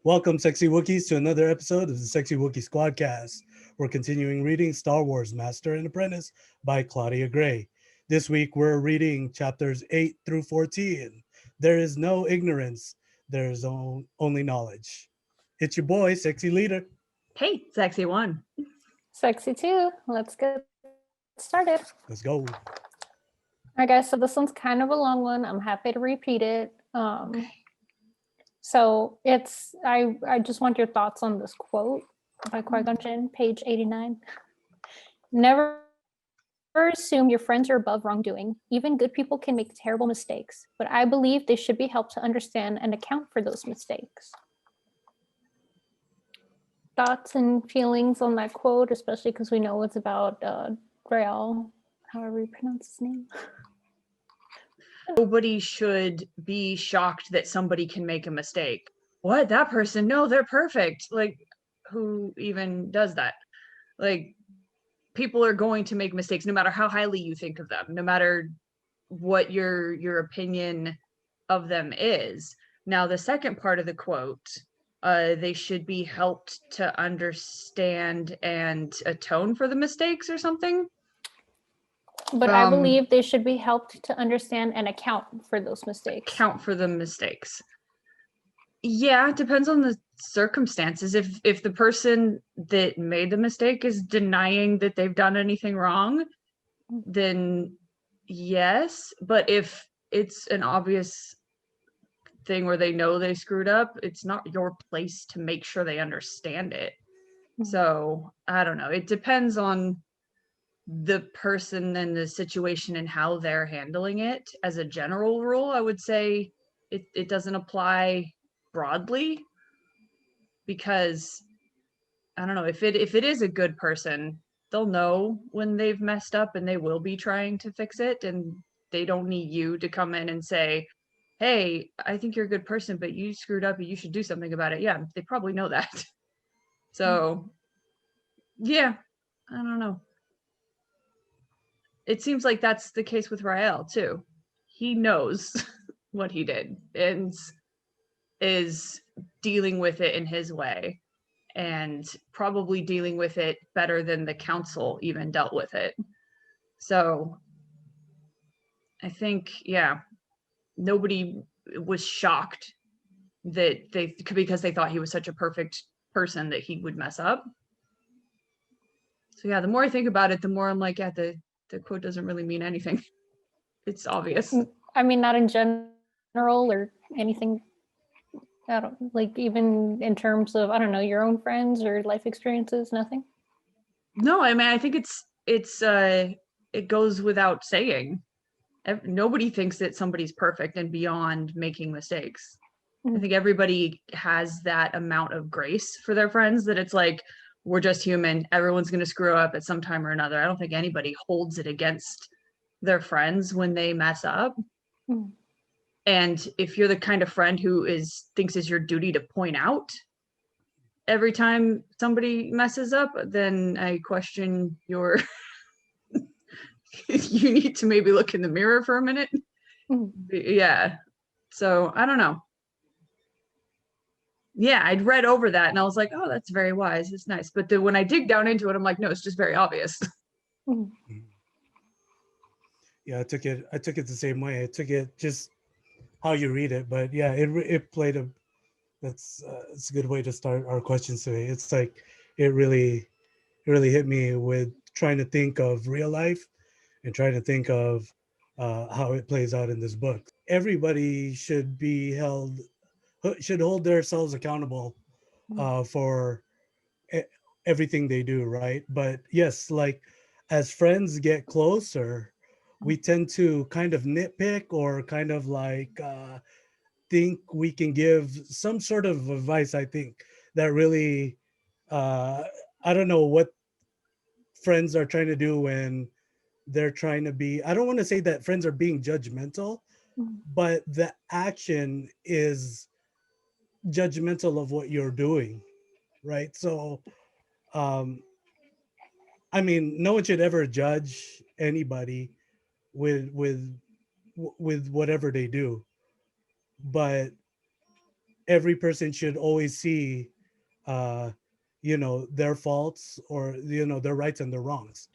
Welcome, Sexy Wookiees, to another episode of the Sexy Wookiee Squadcast. We're continuing reading Star Wars Master and Apprentice by Claudia Gray. This week, we're reading chapters 8 through 14. There is no ignorance, there is only knowledge. It's your boy, Sexy Leader. Hey, Sexy One. Sexy too. Let's get started. Let's go. All right, guys. So this one's kind of a long one. I'm happy to repeat it. So it's I just want your thoughts on this quote by Qui-Gon Jinn, page 89. Never assume your friends are above wrongdoing. Even good people can make terrible mistakes, but I believe they should be helped to understand and account for those mistakes. Thoughts and feelings on that quote, especially because we know it's about Grail, however you pronounce his name. Nobody should be shocked that somebody can make a mistake. What? That person? No, they're perfect. Like, who even does that? Like, people are going to make mistakes no matter how highly you think of them, no matter what your opinion of them is. Now, the second part of the quote, they should be helped to understand and atone for the mistakes or something. But I believe they should be helped to understand and account for those mistakes. Account for the mistakes. Yeah, it depends on the circumstances. If the person that made the mistake is denying that they've done anything wrong, then yes. But if it's an obvious thing where they know they screwed up, it's not your place to make sure they understand it. So I don't know. It depends on the person and the situation and how they're handling it. As a general rule, I would say it doesn't apply broadly, because I don't know, if it is a good person, they'll know when they've messed up and they will be trying to fix it, and they don't need you to come in and say, hey, I think you're a good person, but you screwed up and you should do something about it. Yeah, they probably know that. So yeah, I don't know. It seems like that's the case with Rael too. He knows what he did and is dealing with it in his way, and probably dealing with it better than the council even dealt with it. So I think, yeah, nobody was shocked that because they thought he was such a perfect person that he would mess up. So yeah, the more I think about it, the more I'm like, yeah, the quote doesn't really mean anything. It's obvious. I mean, not in general or anything. I don't, like, even in terms of, I don't know, your own friends or life experiences, nothing? No, I mean, I think it goes without saying. Nobody thinks that somebody's perfect and beyond making mistakes. I think everybody has that amount of grace for their friends, that it's like, we're just human. Everyone's going to screw up at some time or another. I don't think anybody holds it against their friends when they mess up. And if you're the kind of friend who thinks it's your duty to point out every time somebody messes up, then I question your you need to maybe look in the mirror for a minute. Yeah. So I don't know. Yeah, I'd read over that and I was like, oh, that's very wise. It's nice. But then when I dig down into it, I'm like, no, it's just very obvious. Yeah, I took it the same way. I took it just how you read it, but yeah, it played it's a good way to start our questions today. It's like it really hit me with trying to think of real life and trying to think of how it plays out in this book. Everybody should hold themselves accountable for everything they do, right? But yes, like as friends get closer, we tend to kind of nitpick or kind of like think we can give some sort of advice. I think that really I don't know what friends are trying to do when they're trying to be, I don't want to say that friends are being judgmental, but the action is judgmental of what you're doing, right? So I mean, no one should ever judge anybody with whatever they do, but every person should always see uh their faults, or their rights and their wrongs.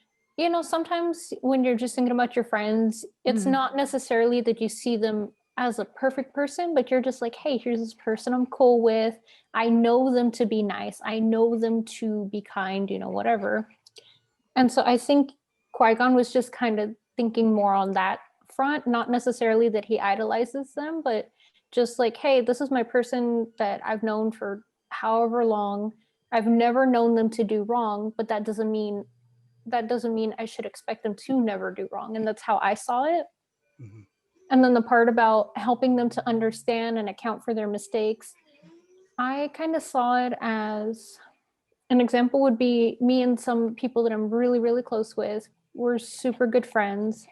Sometimes when you're just thinking about your friends, it's not necessarily that you see them as a perfect person, but you're just like, hey, here's this person I'm cool with. I know them to be nice. I know them to be kind, whatever. And so I think Qui-Gon was just kind of thinking more on that front, not necessarily that he idolizes them, but just like, hey, this is my person that I've known for however long. I've never known them to do wrong, but that doesn't mean I should expect them to never do wrong. And that's how I saw it. Mm-hmm. And then the part about helping them to understand and account for their mistakes, I kind of saw it as an example would be me and some people that I'm really, really close with. We're super good friends.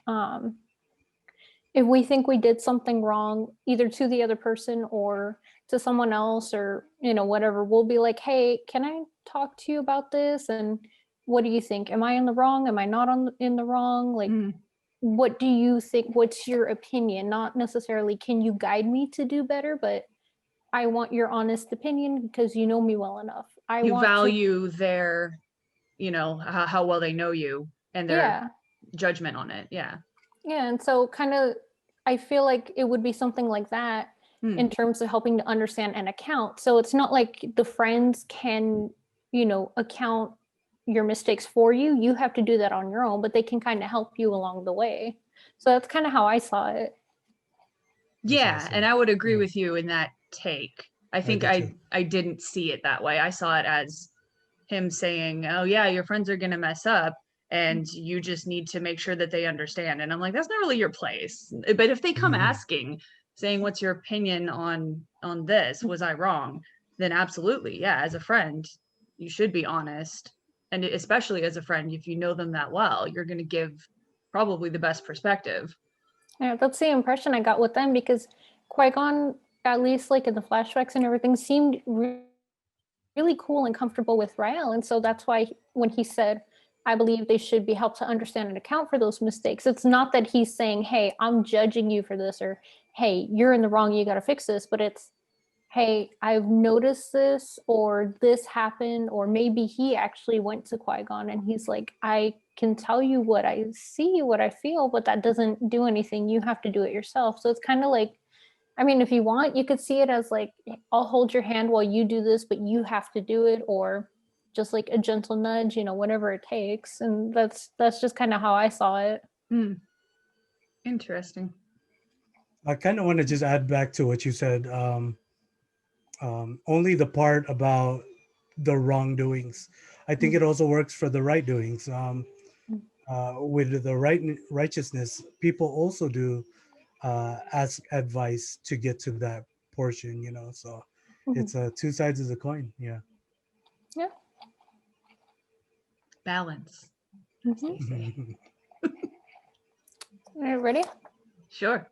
If we think we did something wrong, either to the other person or to someone else, or whatever, we'll be like, hey, can I talk to you about this? And what do you think? Am I in the wrong? Am I not in the wrong? Like, what do you think? What's your opinion? Not necessarily can you guide me to do better, but I want your honest opinion because you know me well enough. You value their, how well they know you and their judgment on it. Yeah. Yeah. And so kind of, I feel like it would be something like that in terms of helping to understand and account. So it's not like the friends can, account your mistakes for you. You have to do that on your own, but they can kind of help you along the way. So that's kind of how I saw it. Yeah. Awesome. And I would agree with you in that take. I think I didn't see it that way. I saw it as him saying, oh yeah, your friends are going to mess up and you just need to make sure that they understand. And I'm like, that's not really your place. But if they come asking, saying, what's your opinion on this? Was I wrong? Then absolutely. Yeah. As a friend, you should be honest. And especially as a friend, if you know them that well, you're going to give probably the best perspective. Yeah, that's the impression I got with them, because Qui-Gon, at least like in the flashbacks and everything, seemed really cool and comfortable with Rael. And so that's why when he said, I believe they should be helped to understand and account for those mistakes, it's not that he's saying, hey, I'm judging you for this, or hey, you're in the wrong, you got to fix this. But it's, hey, I've noticed this, or this happened, or maybe he actually went to Qui-Gon and he's like, I can tell you what I see, what I feel, but that doesn't do anything. You have to do it yourself. So it's kind of like, I mean, if you want, you could see it as like, I'll hold your hand while you do this, but you have to do it, or just like a gentle nudge, whatever it takes. And that's just kind of how I saw it. Interesting. I kind of want to just add back to what you said. Only the part about the wrongdoings. I think it also works for the right doings. With the righteousness, people also do ask advice to get to that portion, so it's two sides of the coin. Yeah. Balance. Are you ready? Sure.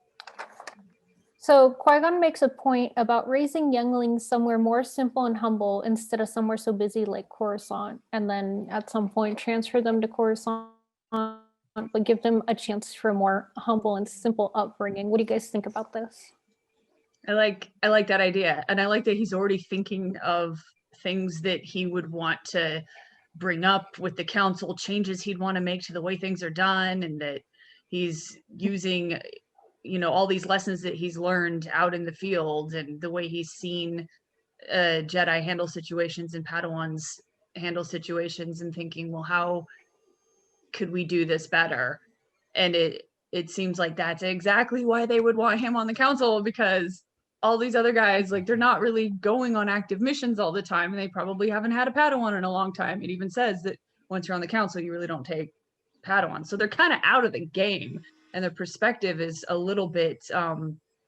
So Qui-Gon makes a point about raising younglings somewhere more simple and humble instead of somewhere so busy like Coruscant, and then at some point transfer them to Coruscant, but give them a chance for a more humble and simple upbringing. What do you guys think about this? I like that idea, and I like that he's already thinking of things that he would want to bring up with the council, changes he'd want to make to the way things are done, and that he's using all these lessons that he's learned out in the field and the way he's seen Jedi handle situations and Padawans handle situations, and thinking, well, how could we do this better? And it seems like that's exactly why they would want him on the council, because all these other guys, like, they're not really going on active missions all the time, and they probably haven't had a Padawan in a long time. It even says that once you're on the council, you really don't take Padawan. So they're kind of out of the game, and their perspective is a little bit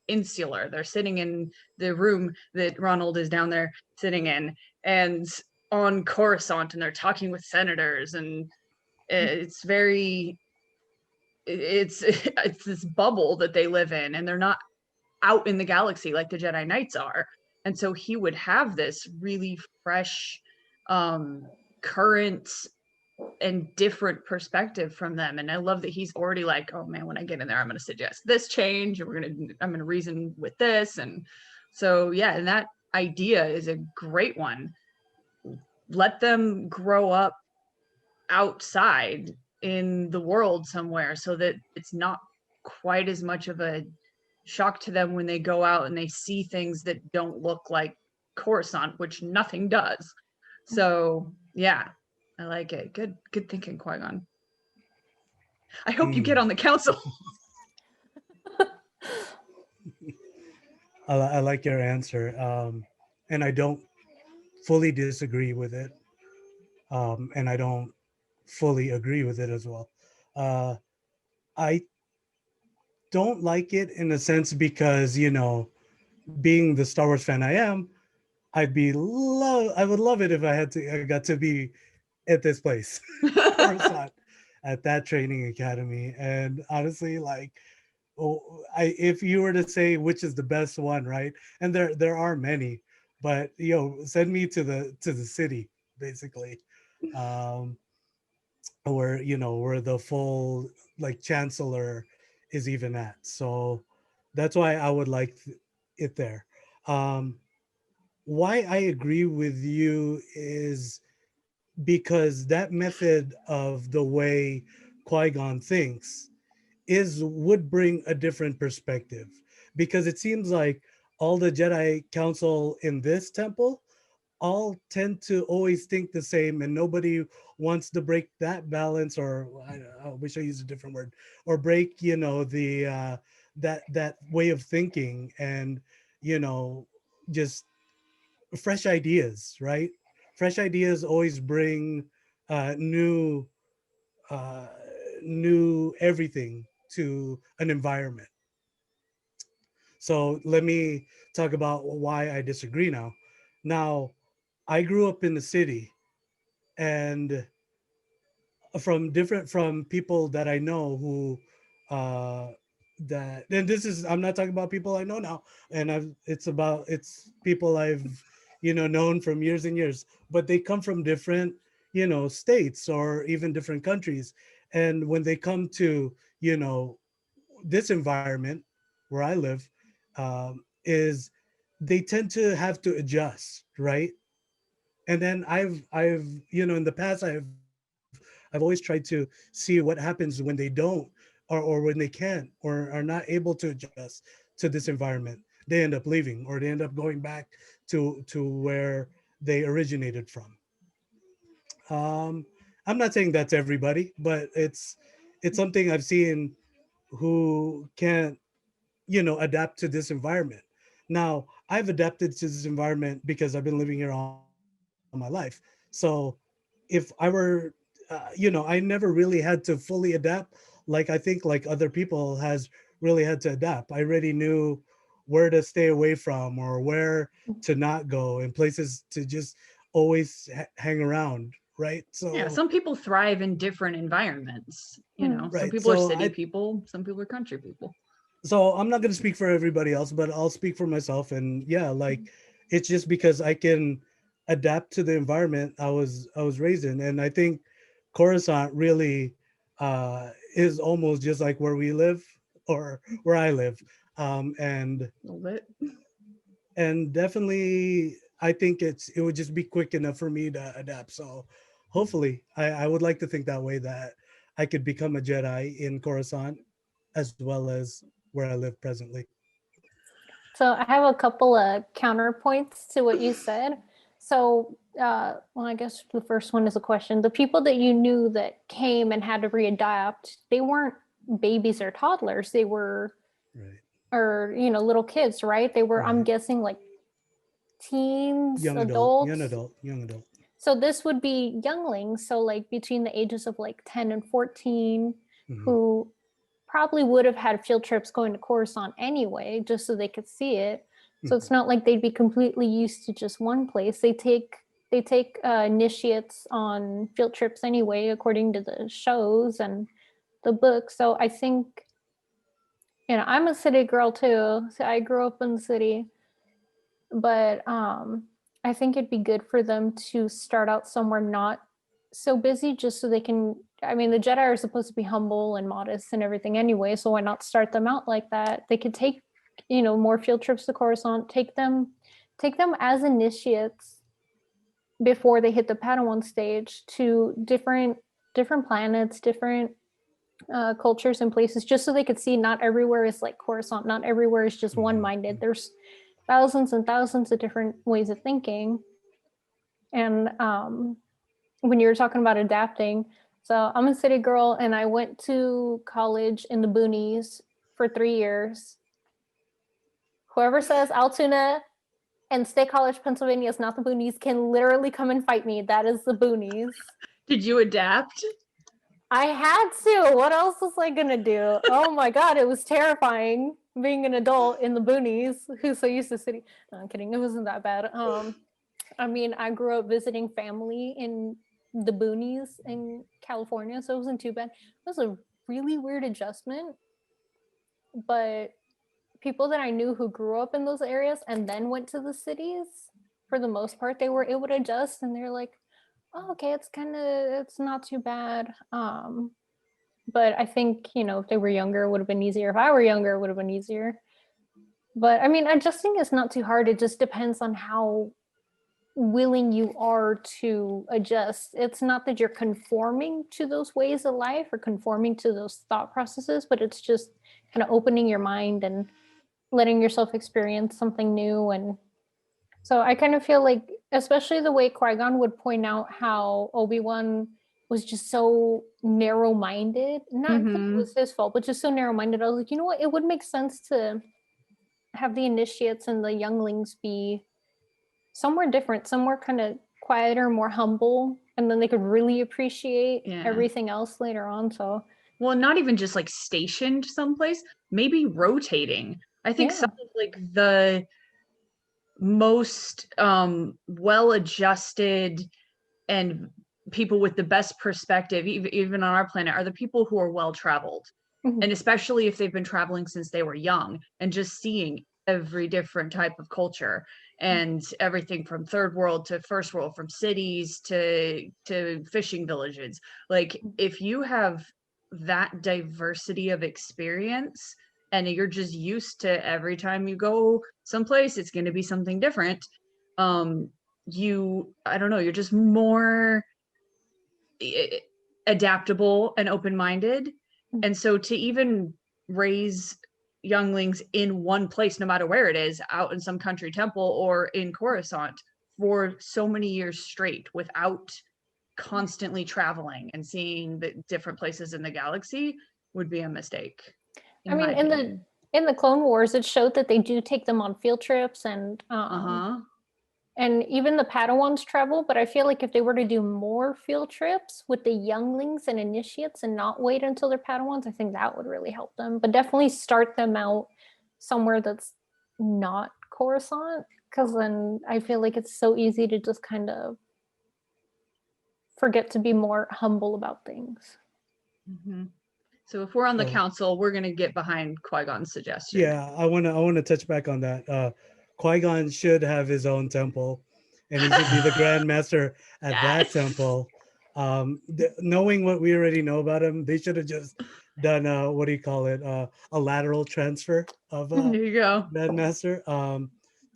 insular. They're sitting in the room that Ronald is down there sitting in, and on Coruscant, and they're talking with senators, and it's this bubble that they live in, and they're not out in the galaxy like the Jedi Knights are. And so he would have this really fresh, current and different perspective from them. And I love that he's already like, oh man, when I get in there, I'm going to suggest this change, and I'm going to reason with this. And so, yeah, in that idea is a great one. Let them grow up outside in the world somewhere so that it's not quite as much of a shock to them when they go out and they see things that don't look like Coruscant, which nothing does. So yeah, I like it. Good thinking, Qui-Gon. I hope you get on the council. I like your answer, and I don't fully disagree with it, and I don't fully agree with it as well. Uh, I don't like it in a sense because, you know, being the Star Wars fan I am, I would love it if I got to be at this place, Coruscant, at that training academy. And honestly, like, oh, if you were to say which is the best one, right? And there are many, but send me to the city, basically, um, where the full like chancellor is even at. So that's why I would like it there. Um, why I agree with you is because that method of the way Qui-Gon thinks would bring a different perspective, because it seems like all the Jedi Council in this temple all tend to always think the same, and nobody wants to break that balance, or I wish I used a different word, or break the that way of thinking, and just fresh ideas, right? Fresh ideas always bring new uh, new everything to an environment. So let me talk about why I disagree now. Now, I grew up in the city, and from people that I know who uh that and this is I'm not talking about people I know now, and it's people I've known from years and years, but they come from different states or even different countries. And when they come to this environment where I live, is they tend to have to adjust, right? And then I've in the past I've always tried to see what happens when they don't, or when they can't, or are not able to adjust to this environment. They end up leaving, or they end up going back to where they originated from. um I'm not saying that's everybody, but it's something I've seen who can't adapt to this environment. Now, I've adapted to this environment because I've been living here all my life. So if I were, I never really had to fully adapt, like I think like other people has really had to adapt. I already knew where to stay away from, or where to not go, and places to just always hang around, right? Yeah, So some people thrive in different environments. Some right. people are city people, some people are country people. So I'm not going to speak for everybody else, but I'll speak for myself. And yeah, like, it's just because I can adapt to the environment I was raised in. And I think Coruscant really is almost just like where we live, or where I live. And A little bit. definitely I think it would just be quick enough for me to adapt. So hopefully I would like to think that way, that I could become a Jedi in Coruscant as well as where I live presently. So I have a couple of counterpoints to what you said. So, well, I guess the first one is a question. The people that you knew that came and had to readapt, they weren't babies or toddlers. They were, Right. or little kids, right? They were, I'm Right. guessing, like teens, adults. Young adult. So this would be younglings, so like between the ages of like 10 and 14, Hmm. who probably would have had field trips going to Coruscant anyway, just so they could see it. So it's not like they'd be completely used to just one place. They take initiates on field trips anyway, according to the shows and the books. So I think, I'm a city girl too. So I grew up in the city, but I think it'd be good for them to start out somewhere not so busy, just so they can. I mean, the Jedi are supposed to be humble and modest and everything anyway, so why not start them out like that? They could take more field trips to Coruscant, take them take them as initiates before they hit the Padawan stage to different planets, different cultures and places, just so they could see not everywhere is like Coruscant, not everywhere is just one-minded. There's thousands and thousands of different ways of thinking. And when you were talking about adapting, so I'm a city girl and I went to college in the boonies for 3 years. Whoever says Altoona and State College, Pennsylvania is not the boonies can literally come and fight me. That is the boonies. Did you adapt? I had to. What else was I gonna do? Oh my god, it was terrifying being an adult in the boonies who's so used to city. No, I'm kidding. It wasn't that bad. I mean, I grew up visiting family in the boonies in California, so it wasn't too bad. It was a really weird adjustment, but people that I knew who grew up in those areas and then went to the cities, for the most part, they were able to adjust, and they're like, oh, okay, it's not too bad. But I think, if they were younger, it would have been easier. If I were younger, it would have been easier. But I mean, adjusting is not too hard. It just depends on how willing you are to adjust. It's not that you're conforming to those ways of life or conforming to those thought processes, but it's just kind of opening your mind and letting yourself experience something new. And so I kind of feel like, especially the way Qui-Gon would point out how Obi-Wan was just so narrow-minded. Not that it was his fault, but just so narrow-minded. I was like, you know what? It would make sense to have the initiates and the younglings be somewhere different, somewhere kind of quieter, more humble, and then they could really appreciate everything else later on. So, well, not even just like stationed someplace, maybe rotating. I think some of like the most well-adjusted and people with the best perspective, even on our planet, are the people who are well-traveled. And especially if they've been traveling since they were young and just seeing every different type of culture and everything from third world to first world, from cities to fishing villages. Like, if you have that diversity of experience and you're just used to every time you go someplace, it's going to be something different. I don't know, you're just more adaptable and open-minded. And so to even raise younglings in one place, no matter where it is, out in some country temple or in Coruscant for so many years straight without constantly traveling and seeing the different places in the galaxy would be a mistake. I mean, in the Clone Wars, it showed that they do take them on field trips and and even the Padawans travel, but I feel like if they were to do more field trips with the younglings and initiates and not wait until they're Padawans, I think that would really help them. But definitely start them out somewhere that's not Coruscant, because then I feel like it's so easy to just kind of forget to be more humble about things. So if we're on the council, we're going to get behind Qui-Gon's suggestion. Yeah, I want to touch back on that. Qui-Gon should have his own temple, and he should be the Grand Master at that temple. Knowing what we already know about him, they should have just done a lateral transfer of there you go, Grand Master.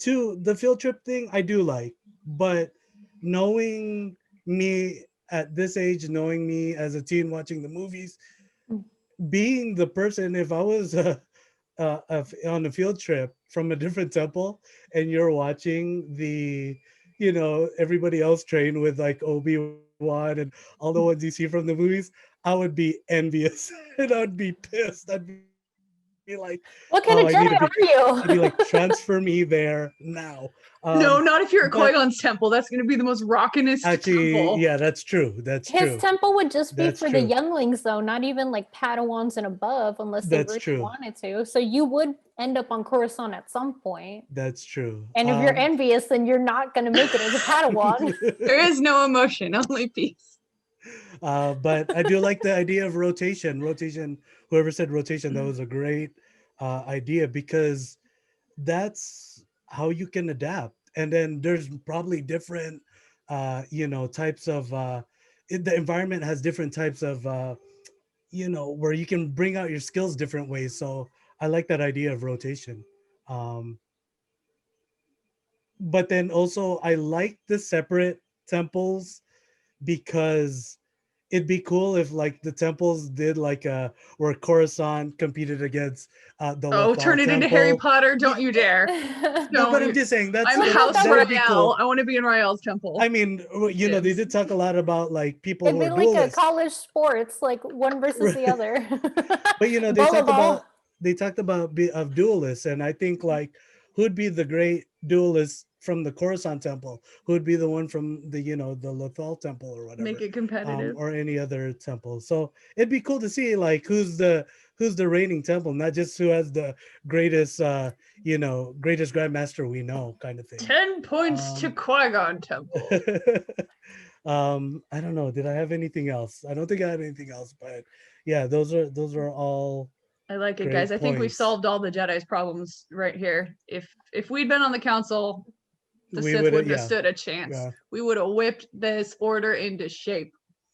To the field trip thing, I do like, but knowing me at this age, knowing me as a teen watching the movies, being the person, if I was on a field trip from a different temple and you're watching the everybody else train with like Obi-Wan and all the ones you see from the movies, I would be envious and I'd be pissed. I'd be like, what kind of Jedi are you? I'd be like, transfer me there now. No, not if you're at Qui-Gon's temple. That's going to be the most rockinest temple. Yeah, that's true. His temple would just be for the younglings, though, not even like Padawans and above, unless they really wanted to. So you would end up on Coruscant at some point. That's true. And if you're envious, then you're not going to make it as a Padawan. There is no emotion, only peace. But I do like the idea of rotation. Whoever said rotation, that was a great idea, because that's how you can adapt. And then there's probably different types of the environment has different types of where you can bring out your skills different ways. So I like that idea of rotation. but then also I like the separate temples because it'd be cool if like the temples did like where Coruscant competed against the Oh, turn Lothal it into Harry temple. Potter! Don't you dare! No, but Don't I'm you? just saying I'm Well, House that that would be Rael. cool. I want to be in Rael's temple. I mean, you know, they Dibs. did talk a lot about like people It'd who be are like a duelists, college sports, like one versus the other. but you know, Volleyball. they talked about of duelists, and I think like who'd be the great duelist from the Coruscant temple? Who'd be the one from the the Lothal temple or Make whatever, it competitive. or any other temple? So it'd be cool to see like who's the reigning temple, not just who has the greatest greatest grandmaster we know, kind of thing. 10 points to Um, Qui-Gon temple. I don't know. Did I have anything else? I don't think I had anything else, but yeah, those are all I like it, guys. great I think we've points. solved all the Jedi's problems right here. If we'd been on the council, the We Sith would, wouldn't have yeah, stood a chance. yeah. We would have whipped this order into shape.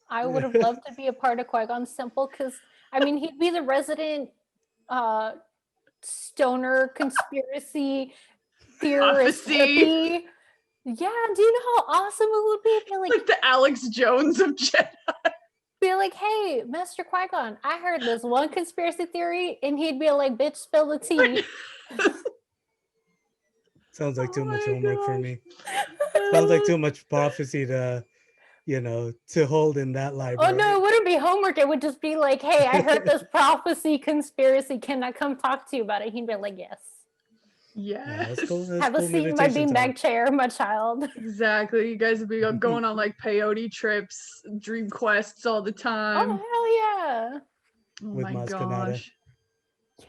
I would have loved to be a part of Qui-Gon's temple because, I mean, he'd be the resident uh, stoner conspiracy theorist Prophecy. hippie. Yeah, do you know how awesome it would be? Be Like the Alex Jones of Jedi. be like, hey, Master Qui-Gon, I heard this one conspiracy theory, and he'd be like, bitch, spill the tea. Sounds like too Oh much my homework for gosh. me. Sounds like too much prophecy to to hold in that Oh library. no, it wouldn't be homework. It would just be like, hey, I heard this prophecy conspiracy. Can I come talk to you about it? He'd be like, yes. Yeah, Yes. that's cool. That's Have a cool seat in my meditation time. beanbag chair, my child. Exactly. You guys would be going on like peyote trips, dream quests all the time. Oh hell yeah. Oh With my Maz Kanata. gosh.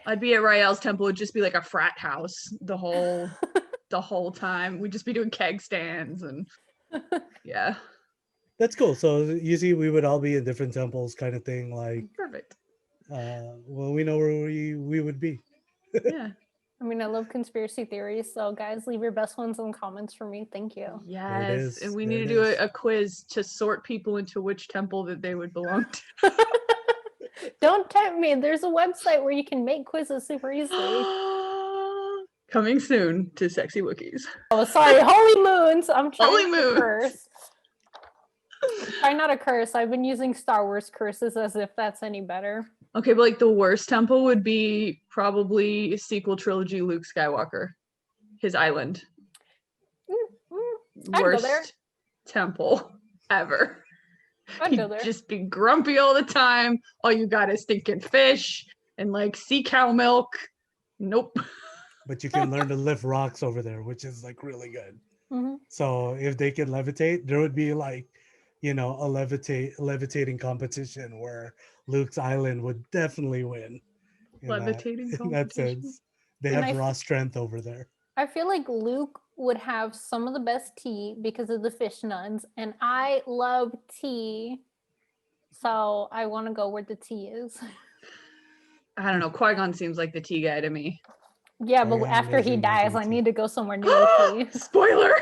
I'd be at Rael's temple. It'd just be like a frat house the whole time. We'd just be doing keg stands and yeah. That's cool. So you see, we would all be in different temples, kind of thing. Like, Perfect. well, we know where we would be. Yeah. I mean, I love conspiracy theories. So guys, leave your best ones in the comments for me. Thank you. Yes. is. And we There need it to do is. a quiz to sort people into which temple that they would belong to. Don't tempt me. There's a website where you can make quizzes super easily. Coming soon to Sexy Wookiees. Oh, sorry, holy moons. I'm trying Holy not to moons. curse. Try not to curse. I've been using Star Wars curses as if that's any better. Okay, but like the worst temple would be probably sequel trilogy Luke Skywalker. His island. I'd go Worst there. temple ever. I'd He'd go there. just be grumpy all the time. All you got is stinking fish and like sea cow milk. Nope. But you can learn to lift rocks over there, which is like really good. Mhm. So if they can levitate, there would be like, a levitating competition where Luke's island would definitely win. Levitating In that competition. sense, they And have I raw strength over there. I feel like Luke would have some of the best tea because of the fish nuns, and I love tea. So I want to go where the tea is. I don't know. Qui-Gon seems like the tea guy to me. Yeah, but Qui-Gon after does he seem like dies, the I tea. need to go somewhere near the tea. Spoiler.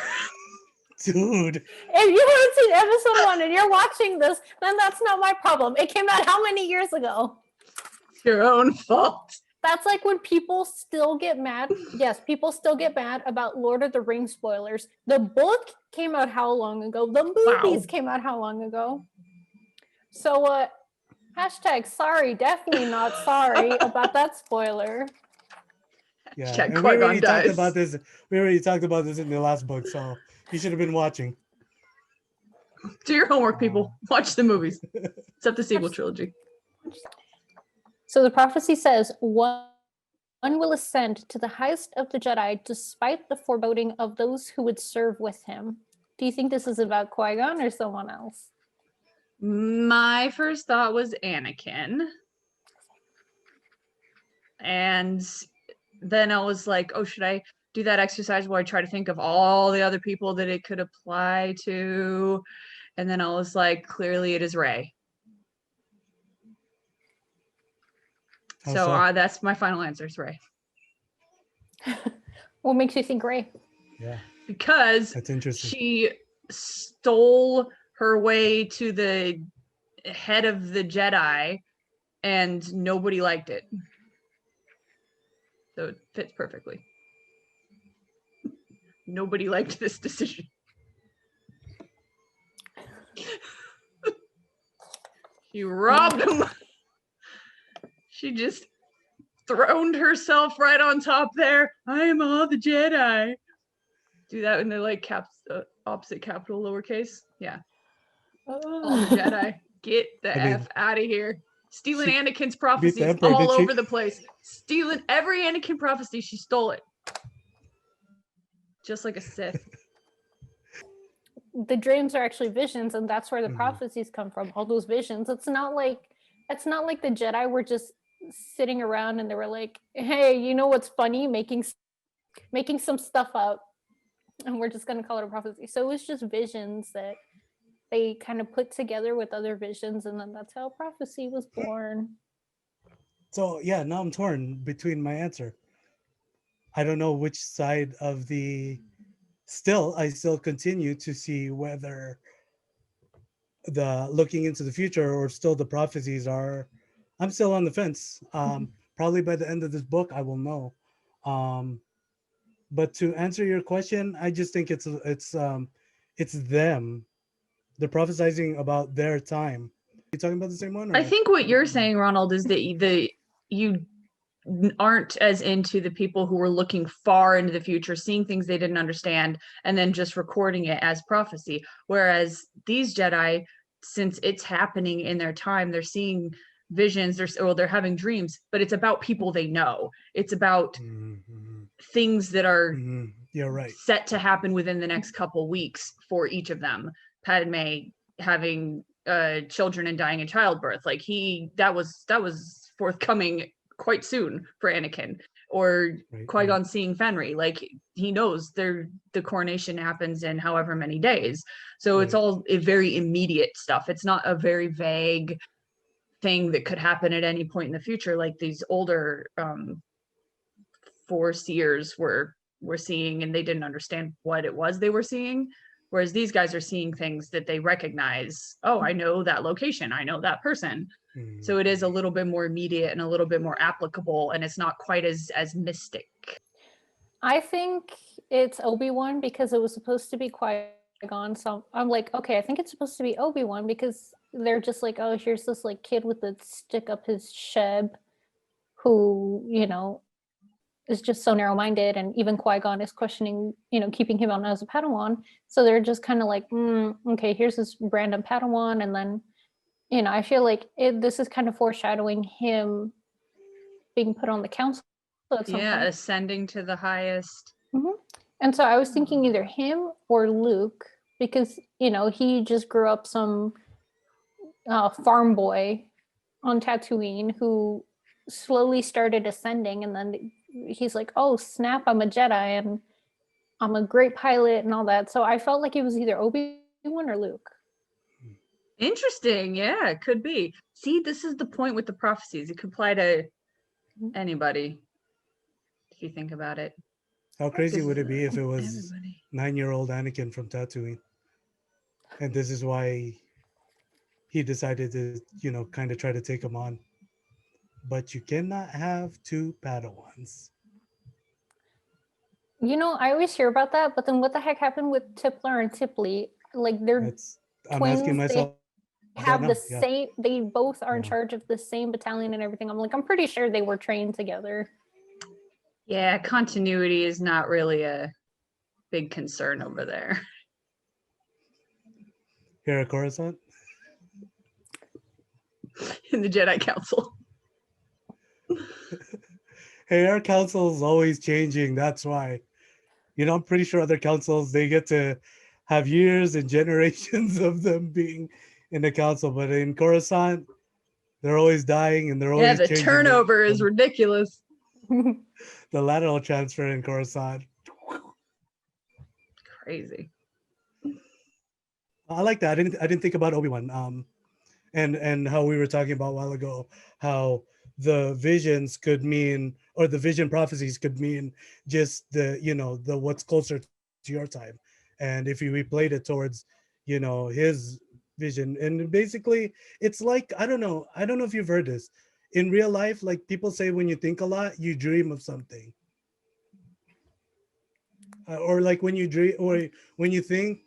Dude, If you haven't seen episode 1 and you're watching this, then that's not my problem. It came out how many years ago? Your own fault. That's like when people still get mad. Yes, people still get mad about Lord of the Rings spoilers. The book came out how long ago? The movies Wow. came out how long ago? So, hashtag sorry, definitely not sorry about that spoiler. yeah, Check and we Qui-Gon already talked dies. about this. We already talked about this in the last book, so you should have been watching. Do your homework, people. Watch the movies. Except the sequel trilogy. So the prophecy says, one will ascend to the highest of the Jedi despite the foreboding of those who would serve with him. Do you think this is about Qui-Gon or someone else? My first thought was Anakin. And then I was like, oh, should I do that exercise where I try to think of all the other people that it could apply to? And then I was like, clearly it is Rey. How So so? that's my final answer, is Rey. What makes you think Rey? Yeah, Because that's interesting. she stole her way to the head of the Jedi and nobody liked it. So it fits perfectly. nobody liked this decision. She robbed him. She just throned herself right on top there. I am all the Jedi. Do that when they're like opposite capital lowercase. Yeah. All the Jedi. Get the F out of here. Stealing Anakin's prophecies Emperor, all over the place. Stealing every Anakin prophecy, she stole it. Just like a Sith. The dreams are actually visions, and that's where the prophecies come from. All those visions. It's not like the Jedi were just sitting around and they were like, "Hey, you know what's funny? Making some stuff up, and we're just gonna call it a prophecy." So it was just visions that they kind of put together with other visions, and then that's how prophecy was born. So yeah, now I'm torn between my answer. I don't know which side of the. I still continue to see whether the looking into the future or still the prophecies are. I'm still on the fence. Probably by the end of this book, I will know. But to answer your question, I just think it's them. They're prophesizing about their time. Are you talking about the same one? Or? I think what you're saying, Ronald, is that you aren't as into the people who were looking far into the future, seeing things they didn't understand, and then just recording it as prophecy. Whereas these Jedi, since it's happening in their time, they're seeing visions, they're having dreams, but it's about people they know. It's about things that are You're right. set to happen within the next couple weeks for each of them. Padme having children and dying in childbirth, like that was forthcoming quite soon for Anakin. Or Qui-Gon seeing Fenry, like he knows the coronation happens in however many days. So it's all a very immediate stuff. It's not a very vague thing that could happen at any point in the future, like these older foreseers were seeing, and they didn't understand what it was they were seeing. Whereas these guys are seeing things that they recognize. Oh, I know that location. I know that person. So it is a little bit more immediate and a little bit more applicable, and it's not quite as mystic. I think it's Obi-Wan because it was supposed to be Qui-Gon. So I'm like, okay, I think it's supposed to be Obi-Wan because they're just like, oh, here's this like kid with a stick up his sheb who, is just so narrow-minded, and even Qui-Gon is questioning, keeping him on as a Padawan. So they're just kind of like, okay, here's this random Padawan, and then, I feel like this is kind of foreshadowing him being put on the council at some point. Ascending to the highest. And so I was thinking either him or Luke, because he just grew up some farm boy on Tatooine who slowly started ascending, and then he's like, oh snap, I'm a Jedi and I'm a great pilot and all that. So I felt like it was either Obi-Wan or Luke. Interesting. Yeah, it could be. See, this is the point with the prophecies. It could apply to anybody if you think about it. How crazy would it be if it was 9-year-old Anakin from Tatooine? And this is why he decided to, kind of try to take him on. But you cannot have 2 Padawans. I always hear about that, but then what the heck happened with Tipler and Tipley? Like they're twins. I'm asking myself. They have the same. They both are in charge of the same battalion and everything. I'm like, I'm pretty sure they were trained together. Yeah, continuity is not really a big concern over there. Here at Coruscant? In the Jedi Council. Hey, our council is always changing. That's why. I'm pretty sure other councils, they get to have years and generations of them being in the council. But in Coruscant, they're always dying and they're always changing. Yeah, the turnover is ridiculous. The lateral transfer in Coruscant. Crazy. I like that. I didn't think about Obi-Wan. And how we were talking about a while ago, how the visions could mean, or the vision prophecies could mean just the what's closer to your time. And if you replayed it towards, his vision, and basically it's like, I don't know if you've heard this. In real life, like people say, when you think a lot, you dream of something. or like when you dream, or when you think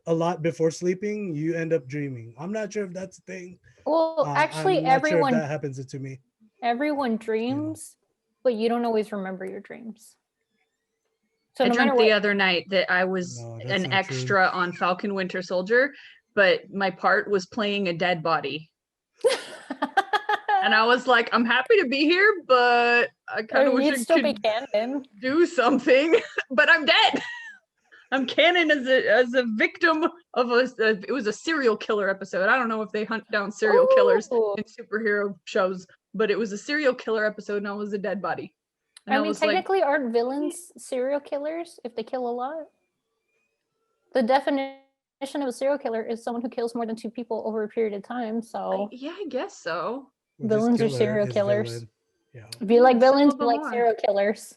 a lot before sleeping, you end up dreaming. I'm not sure if that's a thing. Well, actually, I'm not sure if that happens to me. everyone dreams, but you don't always remember your dreams. So I no matter dreamt the what, other night that I was No, that's an not true. extra on Falcon Winter Soldier, but my part was playing a dead body. And I was like, I'm happy to be here, but I kind of wish you'd I still be could canon. do something. But I'm dead. I'm canon as a victim of it was a serial killer episode. I don't know if they hunt down serial killers Ooh. in superhero shows, but it was a serial killer episode, and I was a dead body. And I mean, was like, technically, aren't villains serial killers if they kill a lot? The definition of a serial killer is someone who kills more than 2 people over a period of time. So yeah, I guess so. Well, this villains are killer serial is killers. villain. Yeah. If you like Yeah, some villains, of you them like are. serial killers.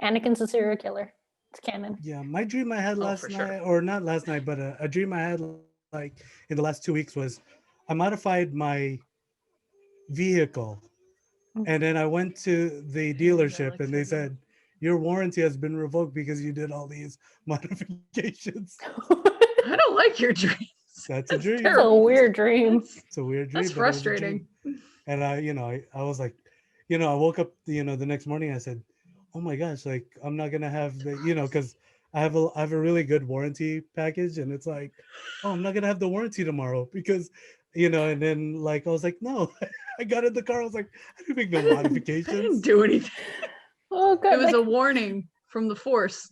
Anakin's a serial killer. It's canon. Yeah, my dream I had last for night, sure. or not last night, but a dream I had like in the last 2 weeks was I modified my vehicle, and then I went to the dealership, and they said your warranty has been revoked because you did all these modifications. I don't like your dreams. That's a dream. It's a terrible. weird dream. It's a weird dream. That's but it was a frustrating. dream. And I was like, I woke up, the next morning. I said, "Oh my gosh, like I'm not gonna have the, because I have a really good warranty package, and it's like, oh, I'm not gonna have the warranty tomorrow because, And then like I was like, no, I got in the car. I was like, I didn't make no I didn't modifications. do anything. Oh god, It was a warning from the Force.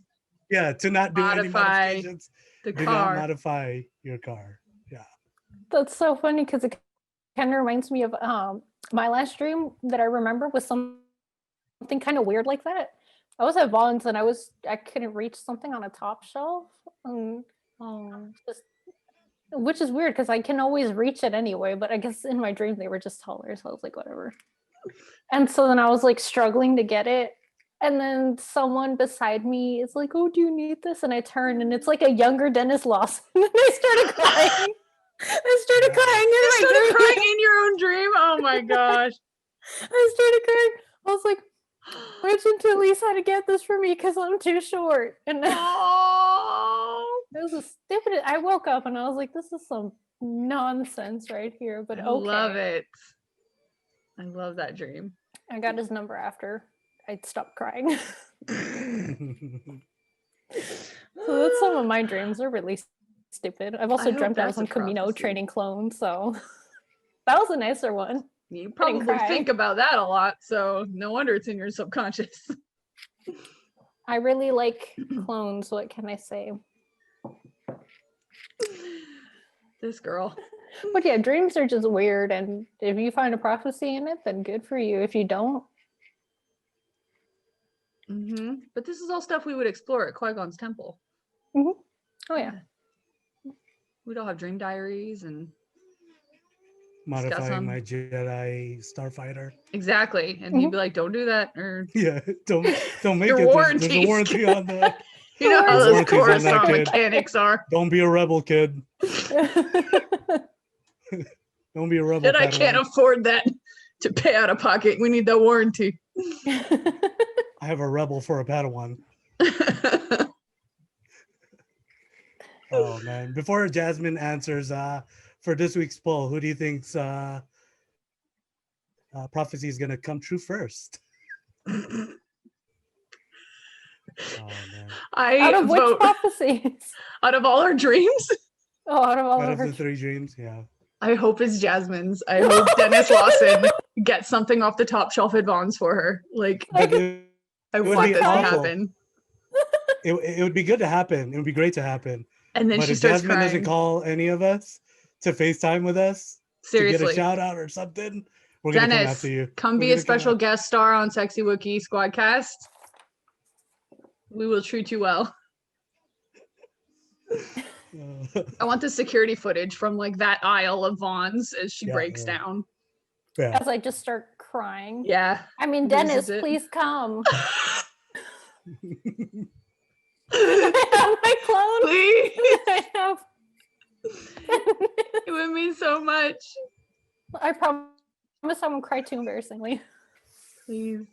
Yeah, to not do any Modify modifications. the Do not car. modify your car. Yeah. that's so funny because it kind of reminds me of my last dream that I remember was something kind of weird like that. I was at Vaughn's and I couldn't reach something on a top shelf, and which is weird because I can always reach it anyway. But I guess in my dream they were just taller, so I was like, whatever. And so then I was like struggling to get it. And then someone beside me is like, oh, do you need this? And I turn and it's like a younger Dennis Lawson. And I started crying. I started crying in my dream. Crying in your own dream. Oh my gosh. I started crying. I was like, mention to Lisa to get this for me because I'm too short. And Oh, it was a stupid. I woke up and I was like, this is some nonsense right here. But I okay. love it. I love that dream. I got his number after I stopped crying. So that's some of my dreams. They're really stupid. I've also hope dreamt I was that's on a Camino prophecy. training clones, so that was a nicer one. You probably cry. think about that a lot, so no wonder it's in your subconscious. I really like clones. What can I say? This girl. But yeah, dreams are just weird, and if you find a prophecy in it, then good for you. If you don't, But this is all stuff we would explore at Qui-Gon's temple. oh yeah. We'd all have dream diaries and Modifying my Jedi starfighter. exactly. And he'd be like, don't do that, or Yeah, don't make Your it. There's a warranties. warranty on that. you know how those Warranties on that, Coruscant kid. mechanics are. Don't be a rebel, kid. Don't be a rebel. And I can't afford that to pay out of pocket. We need that warranty. I have a rebel for a Padawan. Oh man! Before Jasmine answers, for this week's poll, who do you think's prophecy is gonna come true first? Oh man! I Out of which vote prophecies? out of all our dreams. Oh, out of all Out of of her. the 3 dreams, yeah. I hope it's Jasmine's. I hope Dennis Lawson gets something off the top shelf at Vaughn's for her. Like, But it I would want be this to awful. happen. it would be good to happen. It would be great to happen. And then But she if starts Jasmine doesn't crying. call any of us to FaceTime with us to get a Seriously. shout out or something, we're gonna come Dennis, after you. come We're be a gonna come special after- guest star on Sexy Wookiee Squadcast. We will treat you well. I want the security footage from like that aisle of Vaughn's as she Yeah, breaks yeah. down. Yeah. As I just start crying. Yeah. I mean, Loses Dennis, it. please come. I have my clone. Please. I have. It would mean so much. I promise I won't cry too embarrassingly. Please.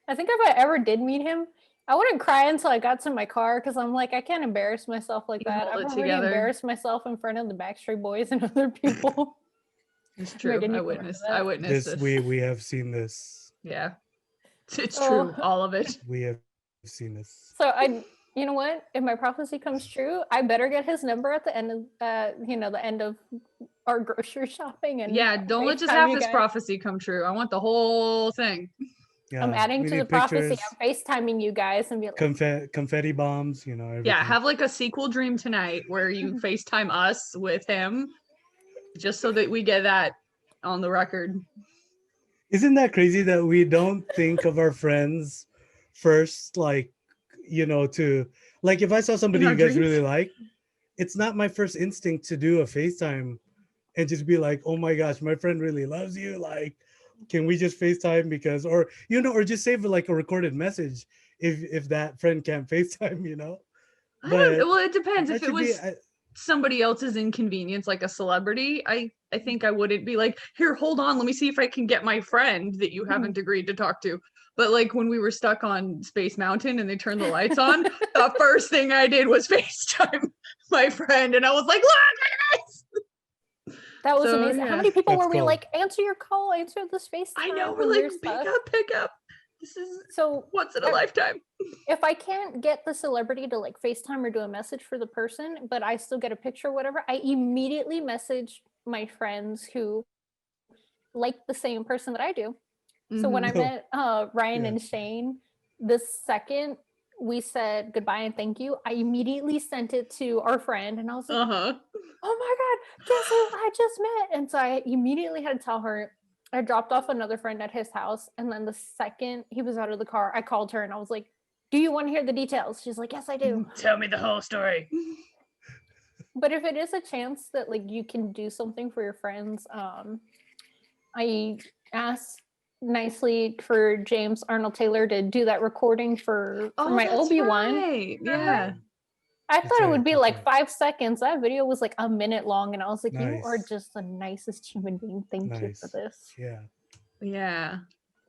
I think if I ever did meet him, I wouldn't cry until I got to my car because I'm like, I can't embarrass myself like You that. hold I've it already together. embarrassed myself in front of the Backstreet Boys and other people. It's true. Megan, I you can remember witnessed. that. I witnessed This this. we have seen this. Yeah, it's Oh. true. All of it. We have seen this. So you know what? If my prophecy comes true, I better get his number at the end of, the end of our grocery shopping. And Yeah, don't let just FaceTime half you this guys. prophecy come true. I want the whole thing. Yeah, I'm adding we to the need prophecy. pictures, I'm FaceTiming you guys and be like, confetti bombs, everything. Yeah, have like a sequel dream tonight where you FaceTime us with him, just so that we get that on the record. Isn't that crazy that we don't think of our friends first, like, to, like, if I saw somebody our you guys dreams? really like, it's not my first instinct to do a FaceTime and just be like, oh my gosh, my friend really loves you. Like, can we just FaceTime because, or just save like a recorded message if that friend can't FaceTime. I don't. But Well, it depends. that If it should be, was somebody else's inconvenience, like a celebrity, I think I wouldn't be like, here, hold on, let me see if I can get my friend that you haven't agreed to talk to. But like when we were stuck on Space Mountain and they turned the lights on, the first thing I did was FaceTime my friend, and I was like, look at this. that was So, amazing. How yeah. many people That's were we cool. like, answer your call, answer the space I time, know, we're and like, weird stuff. pick up. This is So once in a lifetime. if I can't get the celebrity to like FaceTime or do a message for the person, but I still get a picture or whatever, I immediately message my friends who like the same person that I do. So when I Mhm. met Ryan Yeah. and Shane, the second we said goodbye and thank you, I immediately sent it to our friend and I was like, Uh-huh. oh my God, guess who I just met? And so I immediately had to tell her. I dropped off another friend at his house. And then the second he was out of the car, I called her and I was like, do you want to hear the details? She's like, yes, I do. Tell me the whole story. But if it is a chance that like you can do something for your friends, I asked nicely for James Arnold Taylor to do that recording for my that's Obi-Wan. right. Yeah. I That's thought it would right, be that's like right. 5 seconds. That video was like a minute long, and I was like, you are Nice. just the nicest human being. Thank you for Nice. this. Yeah. Yeah.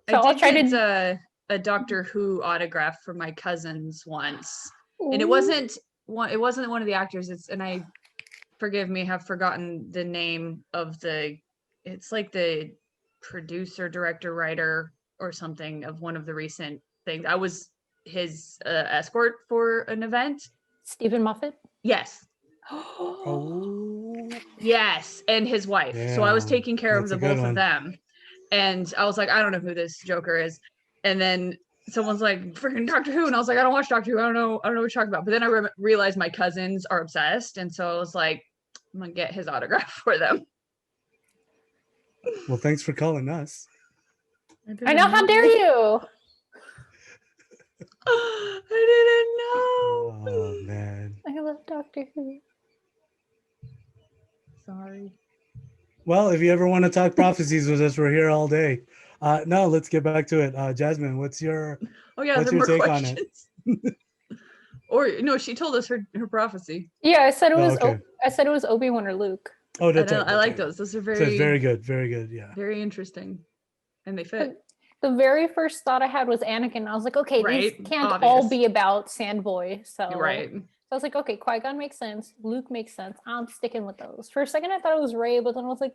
So I I'll did try get to. a Doctor Who autograph for my cousins once. And it Ooh. wasn't one of the actors. And I, forgive me, have forgotten the name of it's like the producer, director, writer or something of one of the recent things. I was his escort for an event. Stephen Moffat. Yes. Oh. Yes, and his wife. So I was Damn, taking care of that's the a good both of one. them. And I was like, I don't know who this Joker is. And then someone's like, freaking Doctor Who. And I was like, I don't watch Doctor Who. I don't know what you're talking about. But then I realized my cousins are obsessed. And so I was like, I'm going to get his autograph for them. Well, thanks for calling us. I know. How dare you? I didn't know. Oh man. I love Doctor Who. Sorry. Well, if you ever want to talk prophecies with us, we're here all day. No, let's get back to it. Jasmine, what's your Oh yeah, what's there your are more take on it? questions. Or no, she told us her prophecy. Yeah, I said it was. okay. I said it was Obi-Wan or Luke. Oh, I that's know, right. I like right. those. Those are So it's very good. Very good. Yeah. very interesting, and they fit. The very first thought I had was Anakin. I was like, okay, Right, these can't obvious. all be about Sandboy. So Right. I was like, okay, Qui-Gon makes sense. Luke makes sense. I'm sticking with those. For a second, I thought it was Rey, but then I was like,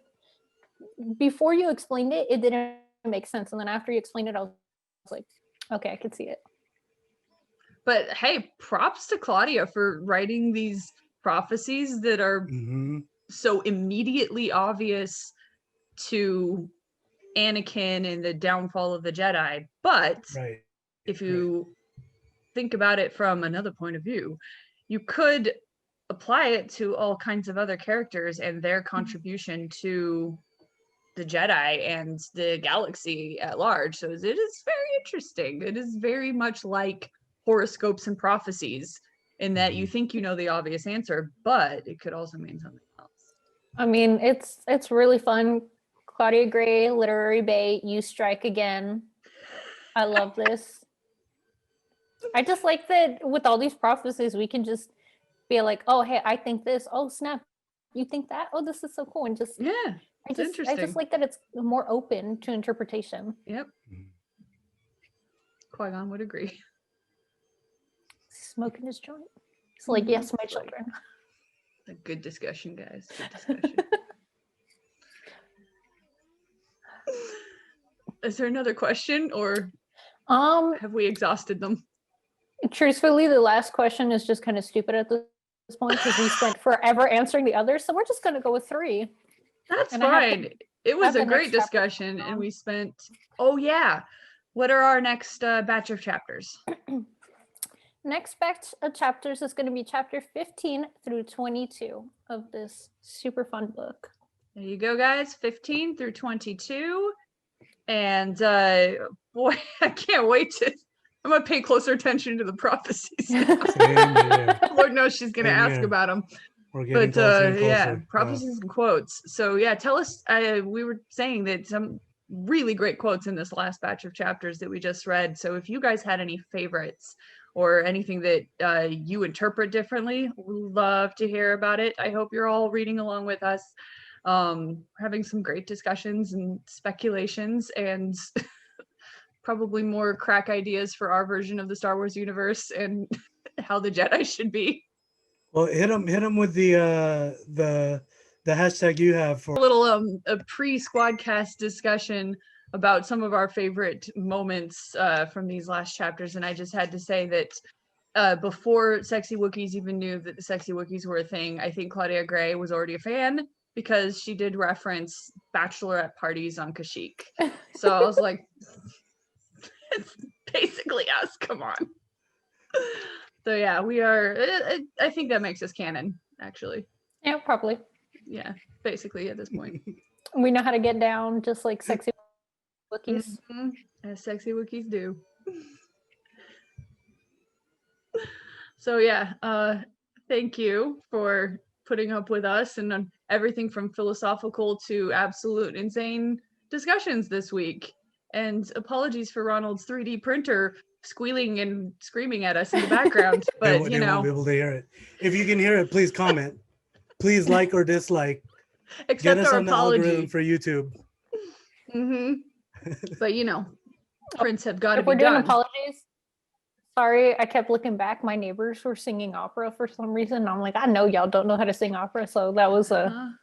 before you explained it, it didn't make sense. And then after you explained it, I was like, okay, I could see it. But hey, props to Claudia for writing these prophecies that are so immediately obvious to Anakin and the downfall of the Jedi. But right. if you think about it from another point of view, you could apply it to all kinds of other characters and their contribution to the Jedi and the galaxy at large. So it is very interesting. It is very much like horoscopes and prophecies in that you think you know the obvious answer, but it could also mean something else. I mean, it's really fun. Claudia Gray, Literary Bay, you strike again. I love this. I just like that with all these prophecies, we can just be like, oh, hey, I think this. Oh, snap. You think that? Oh, this is so cool. And just, yeah, I just like that it's more open to interpretation. Yep. Qui-Gon would agree. smoking his joint. It's like, yes, my children. A good discussion, guys. Good discussion. Is there another question, or have we exhausted them? Truthfully, the last question is just kind of stupid at this point because we spent forever answering the others. So we're just going to go with 3. That's And I have fine. It was the a great next chapter discussion, and on. we spent. Oh yeah, what are our next batch of chapters? Next batch of chapters is going to be chapter 15 through 22 of this super fun book. There you go, guys. 15 through 22. And boy, I can't wait to. I'm gonna pay closer attention to the prophecies. Same here. Lord knows she's gonna Same ask here. about them. We're getting But closer and closer. yeah, prophecies and quotes. So yeah, tell us. We were saying that some really great quotes in this last batch of chapters that we just read. So if you guys had any favorites or anything that you interpret differently, we'd love to hear about it. I hope you're all reading along with us, having some great discussions and speculations and probably more crack ideas for our version of the Star Wars universe and how the Jedi should be. Well, hit them with the hashtag you have for A little a pre-Squadcast discussion about some of our favorite moments from these last chapters, and I just had to say that before Sexy Wookiees even knew that the Sexy Wookiees were a thing, I think Claudia Gray was already a fan because she did reference bachelorette parties on Kashyyyk. So I was like, it's basically us. Come on. So yeah, we are. I think that makes us canon, actually. Yeah, probably. Yeah, basically at this point. We know how to get down just like sexy Wookiees. Mhm, as Sexy Wookiees do. So yeah, thank you for putting up with us and everything from philosophical to absolute insane discussions this week. And apologies for Ronald's 3D printer squealing and screaming at us in the background, but they you won't be know, able to hear it. If you can hear it, please comment. Please like or dislike. Get accept us our on the algorithm apology. for YouTube. But you know, prints have got to If be we're doing done. apologies, sorry, I kept looking back. My neighbors were singing opera for some reason. I'm like, I know y'all don't know how to sing opera, so that was a.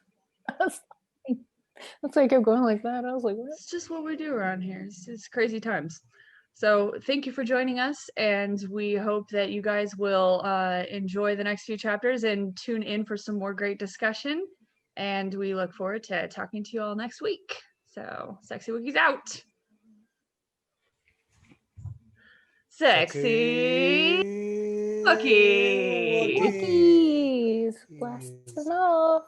That's why I kept going like that. I was like, what? It's just what we do around here. It's crazy times. So thank you for joining us, and we hope that you guys will enjoy the next few chapters and tune in for some more great discussion. And we look forward to talking to you all next week. So Sexy Wookiees out. Sexy Wookiee. Wookiees. Blast enough.